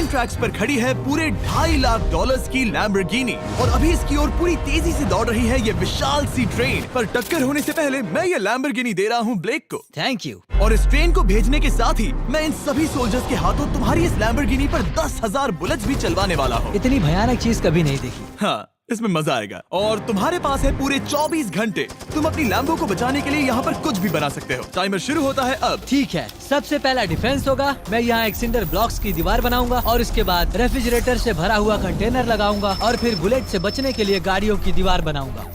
Grand tracks पर खड़ी है पूरे $2.5 लाख की लैम्बोर्गिनी और अभी इसकी ओर पूरी तेजी से दौड़ रही है ये विशाल सी ट्रेन। पर टक्कर होने से पहले मैं ये लैम्बोर्गिनी दे रहा हूँ ब्लेक को। Thank you. और इस ट्रेन को भेजने के साथ ही मैं इन सभी सोल्जर्स के हाथों तुम्हारी इस लैम्बोर्गिनी पर 10,000 बुलेट्स भी चलवाने वाला हूँ। इतनी भयानक चीज कभी नहीं देखी। हाँ, इसमें मजा आएगा। और तुम्हारे पास है पूरे 24 घंटे। तुम अपनी लैम्बो को बचाने के लिए यहाँ पर कुछ भी बना सकते हो। टाइमर शुरू होता है अब। ठीक है, सबसे पहला डिफेंस होगा। मैं यहाँ एक सिंडर ब्लॉक्स की दीवार बनाऊंगा और इसके बाद रेफ्रिजरेटर से भरा हुआ कंटेनर लगाऊंगा और फिर बुलेट से बचने के लिए गाड़ियों की दीवार बनाऊंगा।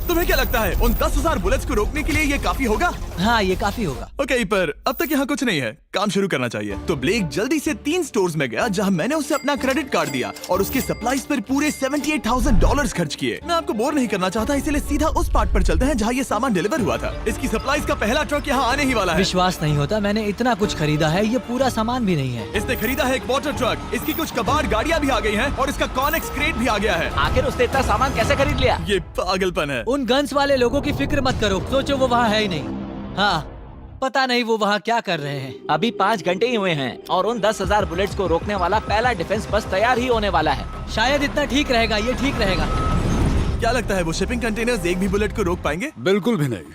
तुम्हें क्या लगता है उन 10,000 बुलेट्स को रोकने के लिए ये काफी होगा? हाँ, ये काफी होगा। ओके, पर अब तक यहाँ कुछ नहीं है, काम शुरू करना चाहिए। तो ब्लेक जल्दी से 3 स्टोर्स में गया जहाँ मैंने उसे अपना क्रेडिट कार्ड दिया और उसके सप्लाईज पर पूरे $78,000 खर्च किए। मैं आपको बोर नहीं करना चाहता, इसलिए सीधा उस पार्ट पर चलते हैं जहाँ ये सामान डिलीवर हुआ था। इसकी सप्लाईज का पहला ट्रक यहाँ आने ही वाला है। विश्वास नहीं होता, मैंने इतना कुछ खरीदा है, ये पूरा सामान भी नहीं है। इसने खरीदा है एक वाटर ट्रक, इसकी कुछ कबाड़ गाड़ियाँ भी आ गई हैं और इसका कॉनेक्स क्रेट भी आ गया है। आखिर उसने इतना सामान कैसे खरीद लिया? ये पागलपन है। उन गन्स वाले लोगों की फिक्र मत करो, सोचो वो वहाँ है ही नहीं। हाँ, पता नहीं वो वहाँ क्या कर रहे हैं। अभी 5 घंटे ही हुए हैं और उन 10,000 बुलेट्स को रोकने वाला पहला डिफेंस बस तैयार ही होने वाला है। शायद इतना ठीक रहेगा, ये ठीक रहेगा। क्या लगता है वो शिपिंग कंटेनर्स एक भी बुलेट को रोक पाएंगे? बिल्कुल भी नहीं।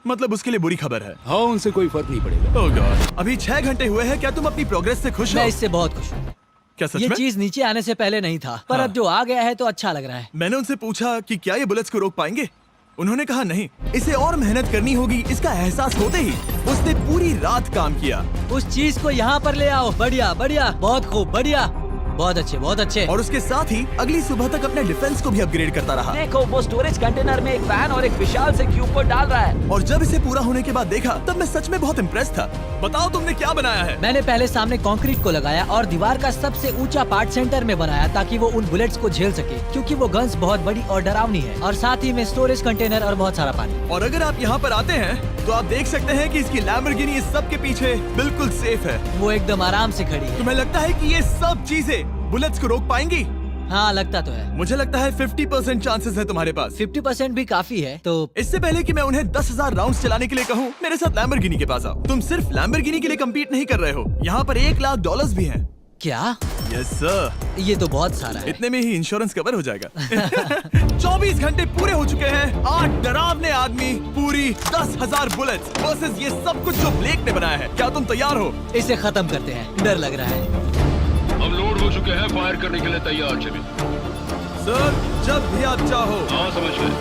मतलब उसके लिए बुरी खबर है। हाँ, उनसे कोई फर्क नहीं पड़ेगा। ओह गॉड, अभी 6 घंटे हुए हैं। क्या तुम अपनी प्रोग्रेस से खुश हो? मैं इससे बहुत खुश हूँ। क्या सच ये में? चीज नीचे आने से पहले नहीं था, पर हाँ। अब जो आ गया है तो अच्छा लग रहा है। मैंने उनसे पूछा कि क्या ये बुलेट्स को रोक पाएंगे। उन्होंने कहा नहीं, इसे और मेहनत करनी होगी। इसका एहसास होते ही उसने पूरी रात काम किया। उस चीज को यहाँ पर ले आओ। बढ़िया बढ़िया, बहुत खूब, बढ़िया, बहुत अच्छे, बहुत अच्छे। और उसके साथ ही अगली सुबह तक अपने डिफेंस को भी अपग्रेड करता रहा। देखो, वो स्टोरेज कंटेनर में एक वैन और एक विशाल से क्यूब को डाल रहा है। और जब इसे पूरा होने के बाद देखा तब मैं सच में बहुत इम्प्रेस था। बताओ तुमने क्या बनाया है? मैंने पहले सामने कंक्रीट को लगाया और दीवार का सबसे ऊंचा पार्ट सेंटर में बनाया ताकि वो उन बुलेट्स को झेल सके, क्योंकि वो गन्स बहुत बड़ी और डरावनी है। और साथ ही में स्टोरेज कंटेनर और बहुत सारा पानी। और अगर आप यहाँ पर आते हैं तो आप देख सकते हैं कि इसकी लैम्बोर्गिनी इस सब के पीछे बिल्कुल सेफ है। वो एकदम आराम से खड़ी है। तुम्हें लगता है कि ये सब चीजें बुलेट्स को रोक पाएंगी? हाँ, लगता तो है। मुझे लगता है 50% चांसेस है तुम्हारे पास। 50% भी काफी है। तो इससे पहले कि मैं उन्हें 10,000 राउंड्स चलाने के लिए कहूँ, मेरे साथ लैम्बोर्गिनी के पास आओ। तुम सिर्फ लैम्बोर्गिनी के लिए कम्पीट नहीं कर रहे हो, यहाँ पर $1 लाख भी हैं। क्या? Yes sir. ये तो बहुत सारा है। इतने में ही इंश्योरेंस कवर हो जाएगा। 24 घंटे पूरे हो चुके हैं। 8 डरावने आदमी, पूरी 10,000 बुलेट्स वर्सेस ये सब कुछ जो ब्लेक ने बनाया है। क्या तुम तैयार हो? इसे खत्म करते हैं, डर लग रहा है। हम लोड हो चुके हैं, फायर करने के लिए तैयार। चलिए सर, जब भी आप चाहो। हाँ, समझ गए।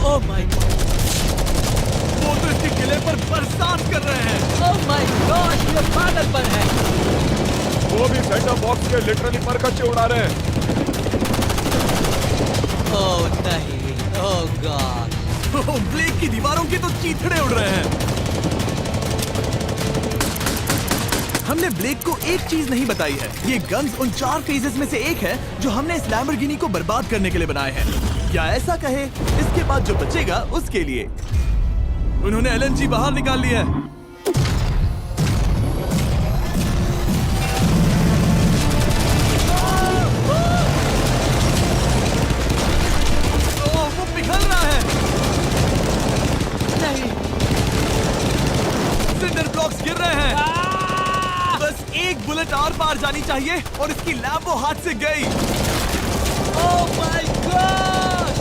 ओह माय गॉड, वो तो इसके किले पर बरसात कर रहे हैं। ओह माय गॉड, ये पागलपन है। वो भी सेंटर बॉक्स के लिटरली पर कच्चे उड़ा रहे हैं। ओह नहीं, ओह गॉड। ओह, ब्लेक की दीवारों की तो चीथड़े उड़ रहे हैं। हमने ब्लेक को एक चीज नहीं बताई है, ये गन्स उन 4 फेजेस में से एक है जो हमने इस लैम्बोर्गिनी को बर्बाद करने के लिए बनाए हैं। या ऐसा कहे, इसके बाद जो बचेगा उसके लिए। उन्होंने LNG बाहर निकाल लिया है। ओह, वो पिघल रहा है। नहीं, सिंडर ब्लॉक्स गिर रहे हैं। बस एक बुलेट आर पार जानी चाहिए और इसकी लैम्बो हाथ से गई। Oh my God.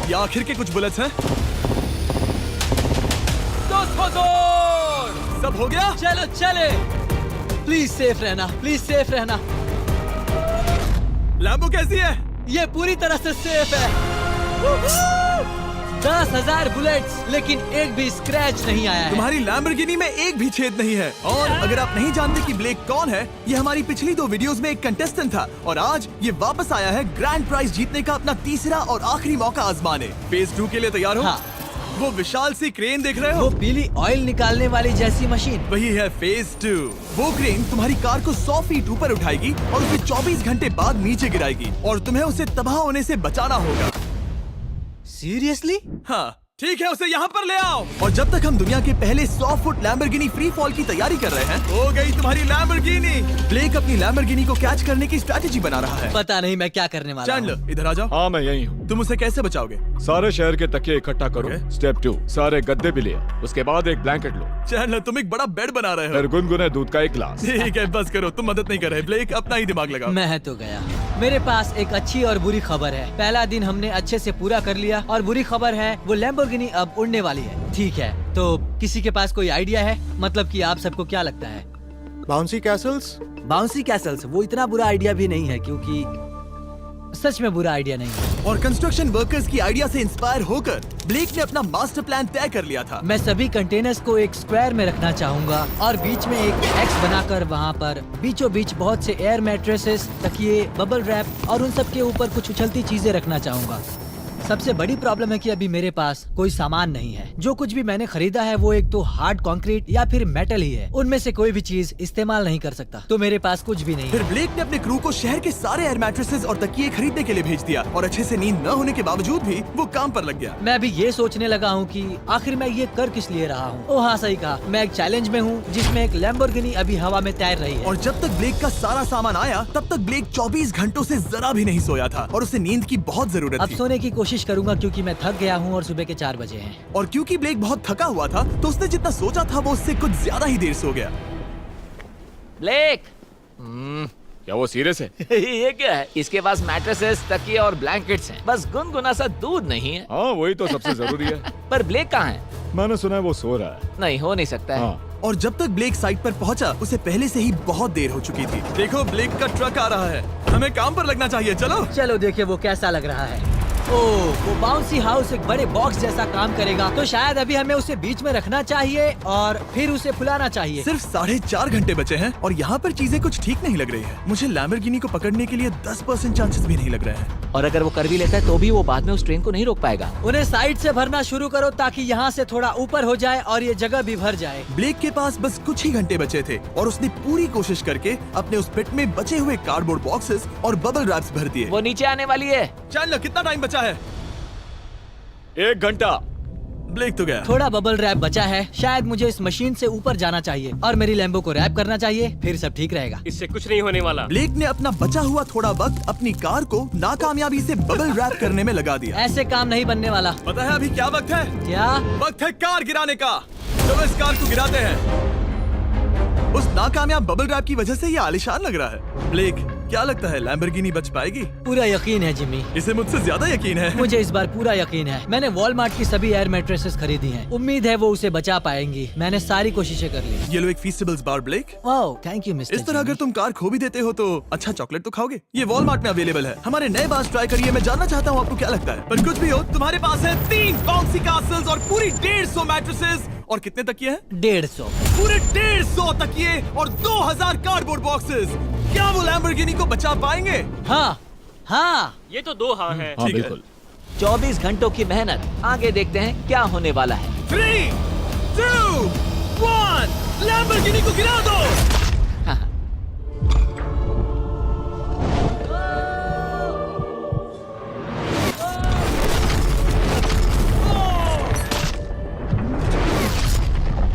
ये आखिर के कुछ बुलेट्स हैं। सब हो गया? चलो चले। प्लीज सेफ रहना, प्लीज सेफ रहना। लैम्बो कैसी है? ये पूरी तरह से सेफ है। 10,000 बुलेट्स, लेकिन एक भी स्क्रैच नहीं आया है। तुम्हारी लैम्बोर्गिनी में एक भी छेद नहीं है। और अगर आप नहीं जानते कि ब्लेक कौन है, ये हमारी पिछली 2 वीडियोस में एक कंटेस्टेंट था और आज ये वापस आया है ग्रैंड प्राइज जीतने का अपना तीसरा और आखिरी मौका आजमाने। फेज 2 के लिए तैयार हो? हाँ। वो विशाल सी क्रेन देख रहे हो? वो पीली ऑयल निकालने वाली जैसी मशीन। वही है फेज 2। वो क्रेन तुम्हारी कार को 100 फीट ऊपर उठाएगी और उसे 24 घंटे बाद नीचे गिराएगी और तुम्हें उसे तबाह होने से बचाना होगा। सीरियसली? हाँ, ठीक है, उसे यहाँ पर ले आओ। और जब तक हम दुनिया के पहले 100 फुट लैम्बोर्गिनी फ्री फॉल की तैयारी कर रहे हैं, हो गई तुम्हारी लैम्बोर्गिनी। ब्लेक अपनी लैम्बोर्गिनी को कैच करने की स्ट्रैटेजी बना रहा है। पता नहीं मैं क्या करने वाला हूँ। चैंडलर, इधर आ जाओ। हाँ, मैं यही हूँ। तुम उसे कैसे बचाओगे? सारे शहर के तकिए इकट्ठा करो। Okay. स्टेप 2, सारे गद्दे भी ले आओ। उसके बाद एक ब्लैंकेट लो। चैंडलर, तुम एक बड़ा बेड बना रहे हो। फिर गुनगुने दूध का एक गिलास। ठीक है, बस करो, तुम मदद नहीं कर रहे। ब्लेक, अपना ही दिमाग लगाओ। मैं तो गया। मेरे पास एक अच्छी और बुरी खबर है। पहला दिन हमने अच्छे से पूरा कर लिया और बुरी खबर है वो लैम्बोर्गिनी अब उड़ने वाली है। ठीक है, तो किसी के पास कोई आइडिया है? मतलब कि आप सबको क्या लगता है? Bouncy Castle's? बाउंसी कैसल्स वो इतना बुरा आइडिया भी नहीं है, क्योंकि सच में बुरा आइडिया नहीं है। और कंस्ट्रक्शन वर्कर्स की आइडिया से इंस्पायर होकर ब्लेक ने अपना मास्टर प्लान तय कर लिया था। मैं सभी कंटेनर्स को एक स्क्वायर में रखना चाहूंगा और बीच में एक एक्स बनाकर वहाँ पर बीचों बीच बहुत से एयर मैट्रेसेस, तकिए, बबल रैप और उन सब के ऊपर कुछ उछलती चीजें रखना चाहूंगा। सबसे बड़ी प्रॉब्लम है कि अभी मेरे पास कोई सामान नहीं है। जो कुछ भी मैंने खरीदा है वो एक तो हार्ड कंक्रीट या फिर मेटल ही है। उनमें से कोई भी चीज इस्तेमाल नहीं कर सकता, तो मेरे पास कुछ भी नहीं फिर है। ब्लेक ने अपने क्रू को शहर के सारे एयर मैट्रेसेस और तकिए खरीदने के लिए भेज दिया और अच्छे से नींद न होने के बावजूद भी वो काम पर लग गया। मैं अभी ये सोचने लगा हूँ कि आखिर मैं ये कर किस लिए रहा हूँ। ओह हाँ, सही कहा। मैं एक चैलेंज में हूँ जिसमें एक लैम्बोर्गिनी अभी हवा में तैर रही है। और जब तक ब्लेक का सारा सामान आया तब तक ब्लेक 24 घंटों से जरा भी नहीं सोया था और उसे नींद की बहुत जरूरत अब थी। सोने की कोशिश करूंगा क्योंकि मैं थक गया हूँ और सुबह के 4 बजे हैं। और क्योंकि ब्लेक बहुत थका हुआ था तो उसने जितना सोचा था वो उससे कुछ ज्यादा ही देर सो गया। ब्लेक क्या वो सीरियस है? ये क्या है? इसके पास मैट्रेसेस, तकिए और ब्लैंकेट्स हैं। बस गुनगुना सा दूध नहीं है। हाँ, वही तो सबसे जरूरी है। पर ब्लेक कहाँ है? मैंने सुना है वो सो रहा है। नहीं, हो नहीं सकता है। हाँ, और जब तक ब्लेक साइट पर पहुंचा उसे पहले से ही बहुत देर हो चुकी थी। देखो, ब्लेक का ट्रक आ रहा है, हमें काम पर लगना चाहिए। चलो चलो देखिए वो कैसा लग रहा है। ओह, वो बाउंसी हाउस एक बड़े बॉक्स जैसा काम करेगा, तो शायद अभी हमें उसे बीच में रखना चाहिए और फिर उसे फुलाना चाहिए। सिर्फ 4.5 घंटे बचे हैं और यहाँ पर चीजें कुछ ठीक नहीं लग रही है। मुझे लैम्बोर्गिनी को पकड़ने के लिए 10% चांसेस भी नहीं लग रहे हैं। और अगर वो कर भी लेता है तो भी वो बाद में उस ट्रेन को नहीं रोक पाएगा। उन्हें साइड से भरना शुरू करो ताकि यहाँ से थोड़ा ऊपर हो जाए और ये जगह भी भर जाए। ब्लेक के पास बस कुछ ही घंटे बचे थे और उसने पूरी कोशिश करके अपने उस पिट में बचे हुए कार्डबोर्ड बॉक्सेस और बबल रैप्स भर दिए। वो नीचे आने वाली है। चैंडलर, कितना टाइम बचा है? 1 घंटा। ब्लेक तो गया। थोड़ा बबल रैप बचा है। शायद मुझे इस मशीन से ऊपर जाना चाहिए और मेरी लैम्बो को रैप करना चाहिए, फिर सब ठीक रहेगा। इससे कुछ नहीं होने वाला। ब्लेक ने अपना बचा हुआ थोड़ा वक्त अपनी कार को नाकामयाबी से बबल रैप करने में लगा दिया। ऐसे काम नहीं बनने वाला। पता है अभी क्या वक्त है? क्या? वक्त है कार गिराने का। चलो इस कार को गिराते हैं। उस नाकामयाब बबल रैप की वजह से ये आलिशान लग रहा है। ब्लेक, क्या लगता है लैम्बोर्गिनी बच पाएगी? पूरा यकीन है जिमी। इसे मुझसे ज्यादा यकीन है। मुझे इस बार पूरा यकीन है। मैंने वॉलमार्ट की सभी एयर मैट्रेसेस खरीदी हैं। उम्मीद है वो उसे बचा पाएंगी। मैंने सारी कोशिशें कर ली। ये लो एक Feastables bar black. Wow, thank you mister. इस तरह अगर तुम कार खो भी देते हो तो अच्छा चॉकलेट तो खाओगे। ये वॉलमार्ट में अवेलेबल है। हमारे नए बार्स ट्राई करिए। मैं जानना चाहता हूँ आपको क्या लगता है। पर कुछ भी हो, तुम्हारे पास है 3 बाउंसी कासल्स और पूरी 150 मैट्रेसेस और कितने तकिए हैं? 150। पूरे 150 तकिए और 2000 कार्डबोर्ड बॉक्सेस। क्या वो लैम्बोर्गिनी को बचा पाएंगे? हाँ हाँ। ये तो 2 हाँ है। हाँ, ठीक है। बिल्कुल। 24 घंटों की मेहनत। आगे देखते हैं क्या होने वाला है। 3, 2, 1, लैम्बोर्गिनी को गिरा दो।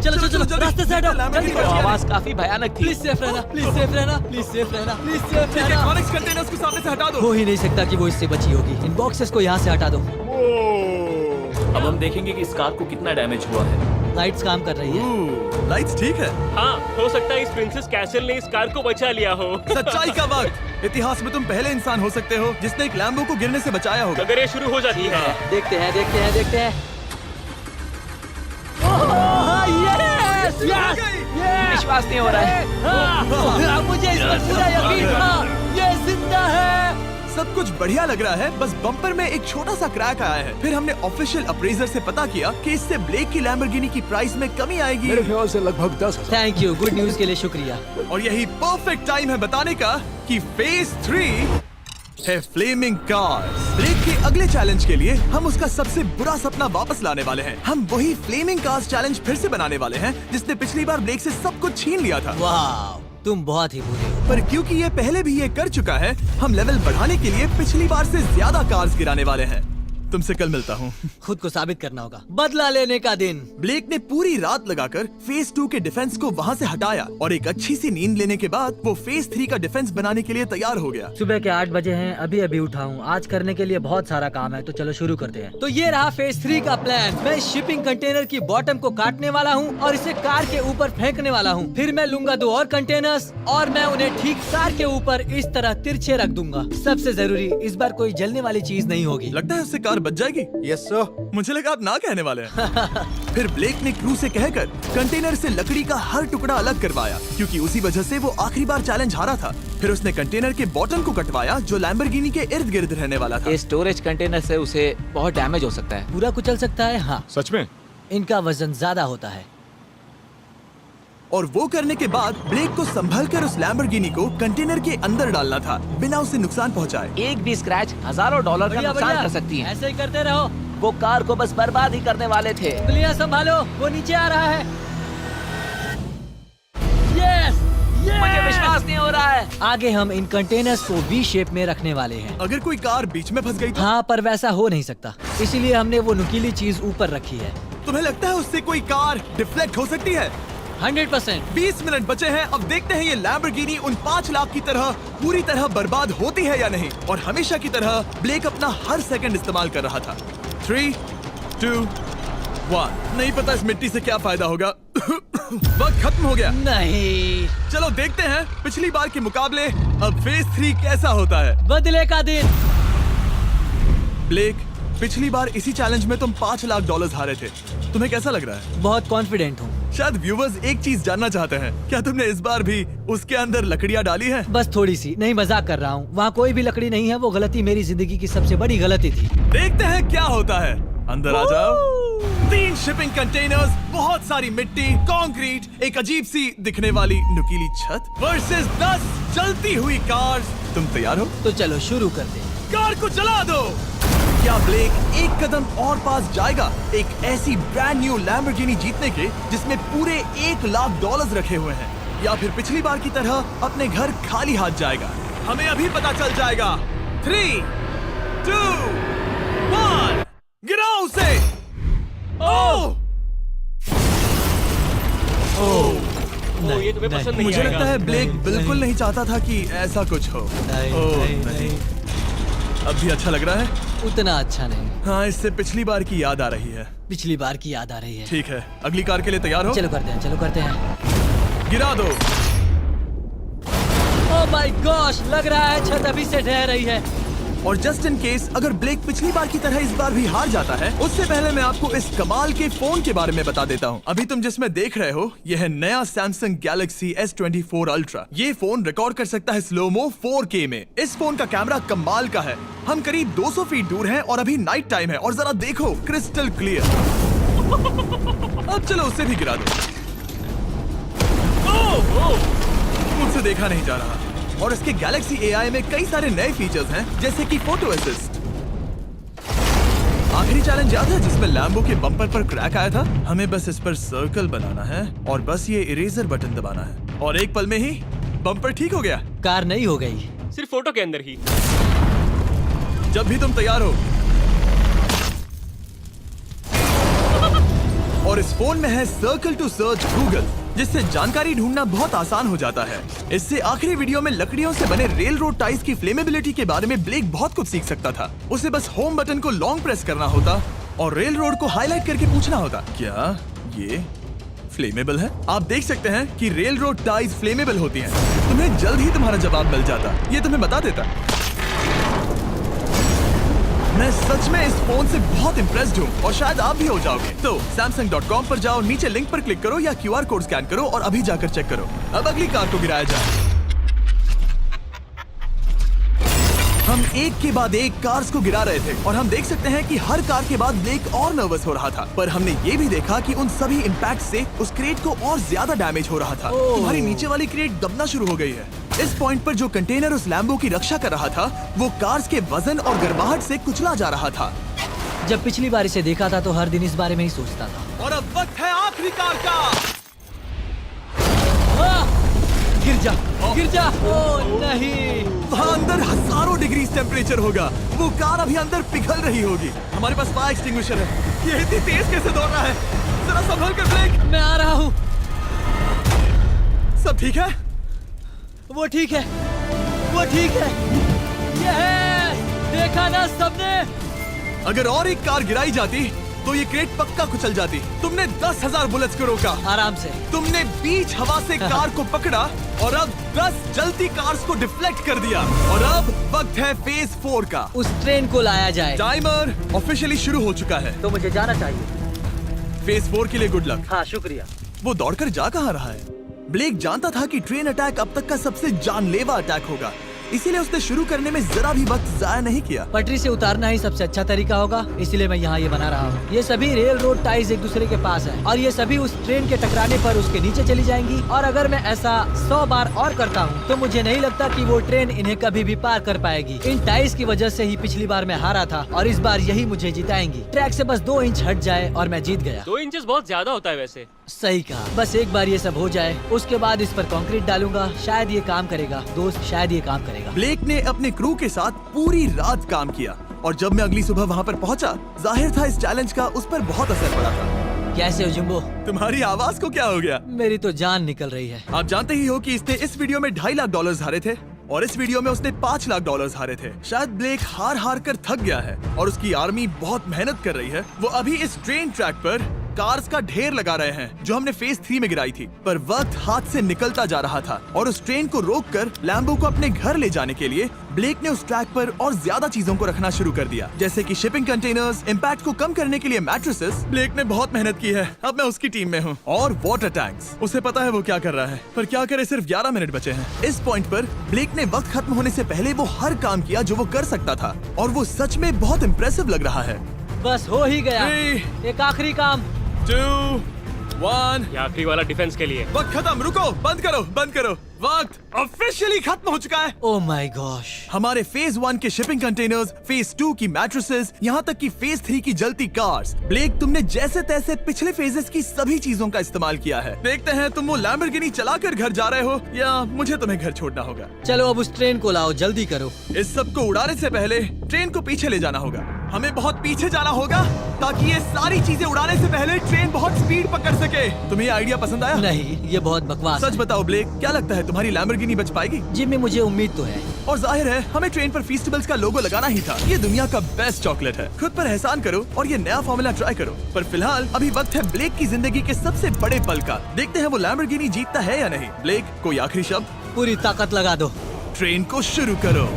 चलो चलो चलो, जल्दी। रास्ते से हटो, लैम्बोर्गिनी जल्दी को करो। वो आवाज काफी भयानक थी। प्लीज सेफ रहना, प्लीज सेफ रहना, प्लीज सेफ रहना, प्लीज सेफ ठीक है, रहना। कॉनिक्स कंटेनर्स को सामने से हटा दो। हो ही नहीं सकता कि वो इससे बची होगी। इन बॉक्सेस को यहाँ से हटा दो। अब हम देखेंगे कि इस कार को कितना डैमेज हुआ है। लाइट्स काम कर रही है। लाइट्स ठीक है। हाँ, हो सकता है इस प्रिंसेस कैसल ने इस कार को बचा लिया हो। सच्चाई का वक्त। इतिहास में तुम पहले इंसान हो सकते हो जिसने एक लैम्बो को गिरने से बचाया होगा। अगर ये शुरू हो जाती है। देखते हैं देखते हैं देखते हैं। ओह, यस, यस, यस। विश्वास नहीं हो रहा है। हाँ, मुझे इस पर पूरा यकीन था। ये जिंदा है। सब कुछ बढ़िया लग रहा है, बस बम्पर में एक छोटा सा क्रैक आया है। फिर हमने ऑफिशियल अप्रेजर से पता किया कि इससे ब्लेक की लैम्बोर्गिनी की प्राइस में कमी आएगी। मेरे ख्याल से लगभग 10,000। थैंक यू, गुड न्यूज के लिए शुक्रिया। और यही परफेक्ट टाइम है बताने का कि फेज 3 है फ्लेमिंग कार्स। ब्लेक के अगले चैलेंज के लिए हम उसका सबसे बुरा सपना वापस लाने वाले हैं। हम वही फ्लेमिंग कार्स चैलेंज फिर से बनाने वाले हैं जिसने पिछली बार ब्लेक से सब कुछ छीन लिया था। वाह, तुम बहुत ही बुरे हो। पर क्योंकि ये पहले भी ये कर चुका है, हम लेवल बढ़ाने के लिए पिछली बार से ज्यादा कार्स गिराने वाले हैं। तुमसे कल मिलता हूँ। खुद को साबित करना होगा। बदला लेने का दिन। ब्लेक ने पूरी रात लगाकर फेज 2 के डिफेंस को वहाँ से हटाया और एक अच्छी सी नींद लेने के बाद वो फेज 3 का डिफेंस बनाने के लिए तैयार हो गया। सुबह के 8 बजे हैं, अभी अभी उठा हूँ। आज करने के लिए बहुत सारा काम है, तो चलो शुरू करते हैं। तो ये रहा फेज 3 का प्लान। मैं इस शिपिंग कंटेनर की बॉटम को काटने वाला हूँ और इसे कार के ऊपर फेंकने वाला हूँ। फिर मैं लूंगा 2 और कंटेनर्स और मैं उन्हें ठीक कार के ऊपर इस तरह तिरछे रख दूंगा। सबसे जरूरी, इस बार कोई जलने वाली चीज नहीं होगी। लगता है उससे कार बच जाएगी। Yes sir. मुझे लगा आप ना कहने वाले हैं। फिर ब्लेक ने क्रू से कहकर कंटेनर से लकड़ी का हर टुकड़ा अलग करवाया, क्योंकि उसी वजह से वो आखिरी बार चैलेंज हारा था। फिर उसने कंटेनर के बॉटम को कटवाया जो लैम्बोर्गिनी के इर्द गिर्द रहने वाला था। इस स्टोरेज कंटेनर से उसे बहुत डैमेज हो सकता है। पूरा कुचल सकता है। हाँ, सच में? इनका वजन ज्यादा होता है। और वो करने के बाद ब्लेक को संभलकर उस लैम्बोर्गिनी को कंटेनर के अंदर डालना था बिना उसे नुकसान पहुंचाए। एक भी स्क्रैच हजारों डॉलर का बढ़िया, नुकसान बढ़िया। कर सकती है। ऐसे ही करते रहो। वो कार को बस बर्बाद ही करने वाले थे। उंगलियां संभालो, वो नीचे आ रहा है। यस, मुझे विश्वास नहीं हो रहा है। आगे हम इन कंटेनर्स को वी शेप में रखने वाले हैं। अगर कोई कार बीच में फंस गई तो? हाँ, पर वैसा हो नहीं सकता, इसीलिए हमने वो नुकीली चीज ऊपर रखी है। तुम्हें लगता है उससे कोई कार डिफ्लेक्ट हो सकती है? 100%। 20 मिनट बचे हैं। अब देखते हैं ये लैम्बोर्गिनी उन 5 लाख की तरह पूरी तरह बर्बाद होती है या नहीं। और हमेशा की तरह ब्लेक अपना हर सेकंड इस्तेमाल कर रहा था। 3, 2, 1। नहीं पता इस मिट्टी से क्या फायदा होगा। वक्त खत्म हो गया। नहीं, चलो देखते हैं पिछली बार के मुकाबले अब फेज 3 कैसा होता है। बदले का दिन। ब्लेक, पिछली बार इसी चैलेंज में तुम $5 लाख हारे थे। तुम्हें कैसा लग रहा है? बहुत कॉन्फिडेंट हूँ। शायद व्यूवर्स एक चीज जानना चाहते हैं, क्या तुमने इस बार भी उसके अंदर लकड़ियाँ डाली हैं? बस थोड़ी सी, नहीं मजाक कर रहा हूँ। वहाँ कोई भी लकड़ी नहीं है। वो गलती मेरी जिंदगी की सबसे बड़ी गलती थी। देखते हैं क्या होता है। अंदर आ जाओ। 3 शिपिंग कंटेनर्स, बहुत सारी मिट्टी, कंक्रीट, एक अजीब सी दिखने वाली नुकीली छत वर्सेस 10 चलती हुई कार्स। तुम तैयार हो? तो चलो शुरू करते हैं। कार को चला दो। क्या ब्लेक एक कदम और पास जाएगा एक ऐसी ब्रांड न्यू लैम्बोर्गिनी जीतने के जिसमें पूरे $1 लाख रखे हुए हैं, या फिर पिछली बार की तरह अपने घर खाली हाथ जाएगा? हमें अभी पता चल जाएगा। 3, 2, 1, गिराओ उसे। ओह! ओ, ये तुम्हें पसंद नहीं मुझे आएगा। लगता है ब्लेक बिल्कुल नहीं चाहता था कि ऐसा कुछ हो। ओह, नहीं। अब भी अच्छा लग रहा है? उतना अच्छा नहीं। हाँ, इससे पिछली बार की याद आ रही है। पिछली बार की याद आ रही है। ठीक है, अगली कार के लिए तैयार हो? चलो करते हैं, चलो करते हैं। गिरा दो। ओह माय गॉश, लग रहा है छत अभी से ढह रही है। और जस्ट इन केस अगर ब्लेक पिछली बार की तरह इस बार भी हार जाता है, उससे पहले मैं आपको इस कमाल के फोन के बारे में बता देता हूँ। अभी तुम जिसमें देख रहे हो, यह है नया सैमसंग गैलेक्सी S24 अल्ट्रा। ये फोन रिकॉर्ड कर सकता है स्लोमो 4K में। इस फोन का कैमरा कमाल का है। हम करीब 200 फीट दूर हैं और अभी नाइट टाइम है और जरा देखो, क्रिस्टल क्लियर। अब चलो उसे भी गिरा दो। मुझसे देखा नहीं जा रहा। और इसके गैलेक्सी AI में कई सारे नए फीचर्स हैं, जैसे कि फोटो असिस्ट। आखिरी चैलेंज याद है जिसमें लैम्बो के बम्पर पर क्रैक आया था? हमें बस इस पर सर्कल बनाना है और बस ये इरेजर बटन दबाना है और एक पल में ही बम्पर ठीक हो गया। कार नहीं हो गई। सिर्फ फोटो के अंदर ही। जब भी तुम तैयार हो। और इस फोन में है सर्कल टू सर्च गूगल, जिससे जानकारी ढूंढना बहुत आसान हो जाता है। इससे आखिरी वीडियो में लकड़ियों से बने रेल रोड टाइज की फ्लेमेबिलिटी के बारे में ब्लेक बहुत कुछ सीख सकता था। उसे बस होम बटन को लॉन्ग प्रेस करना होता और रेल रोड को हाईलाइट करके पूछना होता, क्या ये फ्लेमेबल है? आप देख सकते हैं कि रेल रोड टाइज फ्लेमेबल होती हैं। तुम्हें जल्द ही तुम्हारा जवाब मिल जाता। ये तुम्हें बता देता। मैं सच में इस फोन से बहुत इम्प्रेस्ड हूँ और शायद आप भी हो जाओगे। तो Samsung.com पर जाओ, नीचे लिंक पर क्लिक करो या QR कोड स्कैन करो और अभी जाकर चेक करो। अब अगली कार को गिराया जाए। हम एक के बाद एक कार्स को गिरा रहे थे और हम देख सकते हैं कि हर कार के बाद ब्लेक और नर्वस हो रहा था, पर हमने ये भी देखा कि उन सभी इम्पैक्ट से उस क्रेट को और ज्यादा डैमेज हो रहा था। तुम्हारी नीचे वाली क्रेट दबना शुरू हो गई है। इस पॉइंट पर जो कंटेनर उस लैम्बो की रक्षा कर रहा था, वो कार्स के वजन और गर्माहट से कुचला जा रहा था। जब पिछली बार इसे देखा था तो हर दिन इस बारे में ही सोचता था। और अब वक्त है आखिरी कार का। गिर जा। गिर जा। ओ नहीं। वहाँ अंदर हजारों डिग्री टेम्परेचर होगा। वो कार अभी अंदर पिघल रही होगी। हमारे पास फायर एक्सटिंग्विशर है। ये इतनी तेज कैसे दौड़ रहा है? जरा संभल कर ब्लेक। मैं आ रहा हूँ। सब ठीक है? वो ठीक है, वो ठीक है। ये है, देखा ना सबने। अगर और एक कार गिराई जाती तो ये क्रेट पक्का कुचल जाती। तुमने 10,000 बुलेट्स को रोका। आराम से। तुमने बीच हवा से कार को पकड़ा और अब 10 जलती कार्स को डिफ्लेक्ट कर दिया। और अब वक्त है फेज 4 का। उस ट्रेन को लाया जाए। टाइमर ऑफिशियली शुरू हो चुका है। तो मुझे जाना चाहिए। फेज 4 के लिए गुड लक। हाँ शुक्रिया। वो दौड़कर जा कहाँ रहा है? ब्लेक जानता था कि ट्रेन अटैक अब तक का सबसे जानलेवा अटैक होगा, इसीलिए उसने शुरू करने में जरा भी वक्त जाया नहीं किया। पटरी से उतारना ही सबसे अच्छा तरीका होगा, इसलिए मैं यहाँ ये बना रहा हूँ। ये सभी रेल रोड टाइज एक दूसरे के पास है और ये सभी उस ट्रेन के टकराने पर उसके नीचे चली जाएंगी। और अगर मैं ऐसा 100 बार और करता हूँ तो मुझे नहीं लगता कि वो ट्रेन इन्हें कभी भी पार कर पाएगी। इन टाइज की वजह से ही पिछली बार मैं हारा था और इस बार यही मुझे जिताएंगी। ट्रैक से बस 2 इंच हट जाए और मैं जीत गया। 2 इंचेस बहुत ज्यादा होता है वैसे। सही कहा। बस एक बार ये सब हो जाए, उसके बाद इस पर कंक्रीट डालूंगा। शायद ये काम करेगा दोस्त, शायद ये काम करेगा। ब्लेक ने अपने क्रू के साथ पूरी रात काम किया और जब मैं अगली सुबह वहाँ पर पहुँचा, जाहिर था इस चैलेंज का उस पर बहुत असर पड़ा था। कैसे हो जुम्बो? तुम्हारी आवाज को क्या हो गया? मेरी तो जान निकल रही है। आप जानते ही हो कि इसने इस वीडियो में $2.5 लाख हारे थे और इस वीडियो में उसने $5 लाख हारे थे। शायद ब्लेक हार हार कर थक गया है और उसकी आर्मी बहुत मेहनत कर रही है। वो अभी इस ट्रेन ट्रैक पर कार्स का ढेर लगा रहे हैं जो हमने फेज 3 में गिराई थी। पर वक्त हाथ से निकलता जा रहा था और उस ट्रेन को रोककर लैम्बो को अपने घर ले जाने के लिए ब्लेक ने उस ट्रैक पर और ज्यादा चीजों को रखना शुरू कर दिया, जैसे कि शिपिंग कंटेनर्स, इम्पैक्ट को कम करने के लिए मैट्रेसेस। ब्लेक ने बहुत मेहनत की है, अब मैं उसकी टीम में हूँ। और वाटर टैंक्स, उसे पता है वो क्या कर रहा है, पर क्या करे, सिर्फ 11 मिनट बचे हैं। इस पॉइंट पर ब्लेक ने वक्त खत्म होने से पहले वो हर काम किया जो वो कर सकता था और वो सच में बहुत इम्प्रेसिव लग रहा है। बस हो ही गया। 3, एक आखिरी काम। 2, 1। ये आखिरी वाला डिफेंस के लिए। वक्त खत्म, रुको, बंद करो, बंद करो। वक्त ऑफिशियली खत्म हो चुका है। Oh my gosh. हमारे फेज 1 के शिपिंग कंटेनर्स, फेज 2 की मैट्रेसेस, यहाँ तक कि फेज 3 की जलती कार्स। ब्लेक, तुमने जैसे तैसे पिछले फेजेस की सभी चीजों का इस्तेमाल किया है। देखते हैं तुम वो लैम्बोर्गिनी चलाकर घर जा रहे हो या मुझे तुम्हें घर छोड़ना होगा। चलो अब उस ट्रेन को लाओ, जल्दी करो। इस सब को उड़ाने से पहले ट्रेन को पीछे ले जाना होगा। हमें बहुत पीछे जाना होगा ताकि ये सारी चीजें उड़ाने से पहले ट्रेन बहुत स्पीड पकड़ सके। तुम्हें ये आइडिया पसंद आया? नहीं, ये बहुत बकवास सच बताओ ब्लेक, क्या लगता है तुम्हारी लैम्बोर्गिनी बच पाएगी? जिम्मी, मुझे उम्मीद तो है। और जाहिर है हमें ट्रेन पर फेस्टिवल्स का लोगो लगाना ही था। ये दुनिया का बेस्ट चॉकलेट है। खुद पर एहसान करो और ये नया फॉर्मूला ट्राई करो। पर फिलहाल अभी वक्त है ब्लेक की जिंदगी के सबसे बड़े पल का। देखते हैं वो लैम्बोर्गिनी जीतता है या नहीं। ब्लेक, कोई आखिरी शब्द? पूरी ताकत लगा दो। ट्रेन को शुरू करो।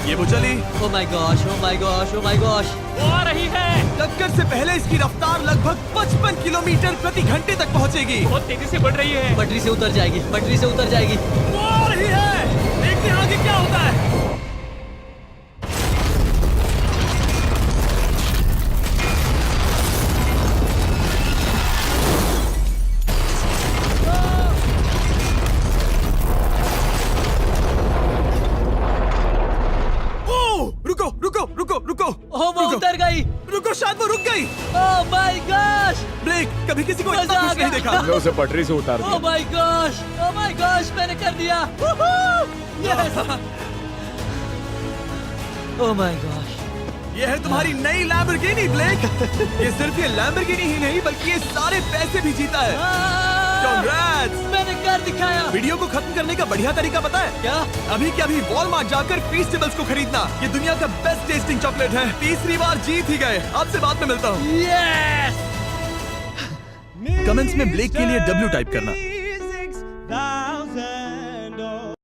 ये वो चली। Oh my gosh, oh my gosh, oh my gosh. वो आ रही है। टक्कर से पहले इसकी रफ्तार लगभग 55 किलोमीटर प्रति घंटे तक पहुंचेगी। बहुत तेजी से बढ़ रही है। पटरी से उतर जाएगी, पटरी से उतर जाएगी। वो आ रही है। देखते हैं आगे क्या होता है। रुको रुको रुको रुको। ओह, वो रुको, उतर गई। रुको, शायद वो रुक गई। Oh my gosh. ब्लेक, कभी किसी को मजा इतना आ खुश नहीं गया। देखा। हमने उसे पटरी से उतार ओह दिया। My gosh, oh my gosh, मैंने कर दिया। यस। Oh my gosh. ये है तुम्हारी नई लैम्बोर्गिनी ब्लेक। ये सिर्फ ये लैम्बोर्गिनी ही नहीं बल्कि ये सारे पैसे भी जीता है। Congrats! मैंने कर दिखाया। वीडियो को खत्म करने का बढ़िया तरीका पता है क्या? अभी के अभी वॉलमार्ट जाकर फेस्टिवल्स को खरीदना। ये दुनिया का बेस्ट टेस्टिंग चॉकलेट है। तीसरी बार जीत ही गए। आपसे बाद में मिलता हूँ। यस। कमेंट्स में ब्लेक के लिए W टाइप करना।